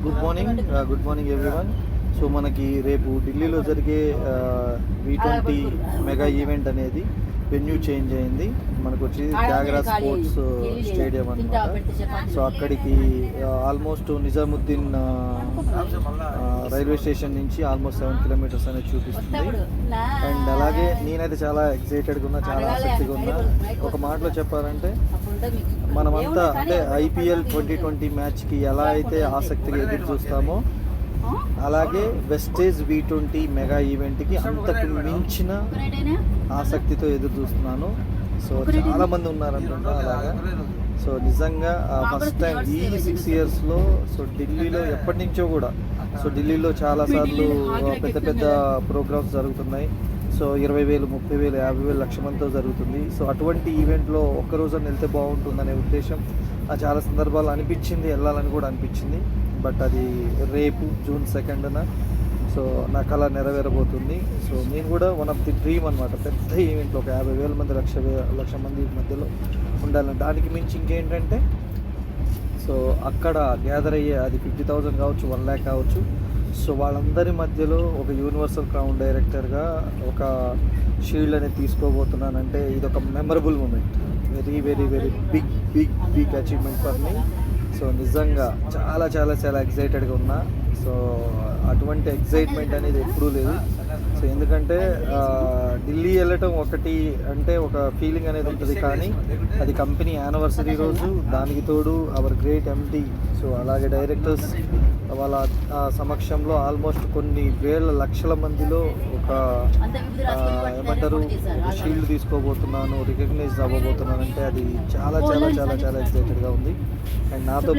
Good morning everyone. So మనకి రేపు ఢిల్లీలో జరిగే V20 మెగా ఈవెంట్ అనేది వెన్యూ చేంజ్ అయింది. మనకు వచ్చి త్యాగరాజ్ స్పోర్ట్స్ స్టేడియం అన్నమాట. సో అక్కడికి ఆల్మోస్ట్ నిజాముద్దీన్ రైల్వే స్టేషన్ నుంచి ఆల్మోస్ట్ 7 కిలోమీటర్స్ అనేది చూపిస్తుంది. అండ్ అలాగే నేనైతే చాలా ఎక్సైటెడ్గా ఉన్నా, చాలా ఆసక్తిగా ఉన్నా. ఒక మాటలో చెప్పాలంటే మనమంతా అంటే IPL 2020 మ్యాచ్కి ఎలా అయితే ఆసక్తిగా ఎదురు చూస్తామో అలాగే వెస్టేజ్ V20 మెగా ఈవెంట్కి అంతకు మించిన ఆసక్తితో ఎదురు చూస్తున్నాను. సో చాలామంది ఉన్నారనుకుంటా అలాగా. సో నిజంగా ఫస్ట్ టైం ఈ 6 ఇయర్స్లో సో ఢిల్లీలో ఎప్పటి నుంచో కూడా సో ఢిల్లీలో చాలాసార్లు పెద్ద పెద్ద ప్రోగ్రామ్స్ జరుగుతున్నాయి. సో 20,000, 30,000, 50,000, లక్ష మందితో జరుగుతుంది. సో అటువంటి ఈవెంట్లో ఒక్కరోజు వెళ్తే బాగుంటుందనే ఉద్దేశం చాలా సందర్భాలు అనిపించింది, వెళ్ళాలని కూడా అనిపించింది. బట్ అది రేపు June 2న సో నా కళ నెరవేరబోతుంది. సో నేను కూడా వన్ ఆఫ్ ది డ్రీమ్ అనమాట. పెద్ద ఈవెంట్లో ఒక 50,000 మంది, లక్ష మంది మధ్యలో ఉండాలని. దానికి మించి ఇంకేంటంటే సో అక్కడ గ్యాదర్ అయ్యే అది 50,000 కావచ్చు, 1 lakh కావచ్చు. సో వాళ్ళందరి మధ్యలో ఒక యూనివర్సల్ క్రౌన్ డైరెక్టర్గా ఒక షీల్డ్ అనేది తీసుకోబోతున్నానంటే ఇది ఒక memorable moment. Very very very big achievement for me. So నిజంగా చాలా చాలా చాలా ఎక్సైటెడ్గా ఉన్నా. సో అటువంటి ఎక్సైట్మెంట్ అనేది ఎప్పుడూ లేదు. సో ఎందుకంటే ఢిల్లీ వెళ్ళటం ఒకటి అంటే ఒక ఫీలింగ్ అనేది ఉంటుంది, కానీ అది కంపెనీ యానివర్సరీ రోజు, దానికి తోడు అవర్ గ్రేట్ MD సో అలాగే డైరెక్టర్స్ వాళ్ళ సమక్షంలో ఆల్మోస్ట్ కొన్ని వేల లక్షల మందిలో ఒక ఏమంటారు షీల్డ్ తీసుకోబోతున్నాను, రికగ్నైజ్ అవ్వబోతున్నాను అంటే అది చాలా చాలా చాలా చాలా ఎక్సైటెడ్గా ఉంది. అండ్ నాతో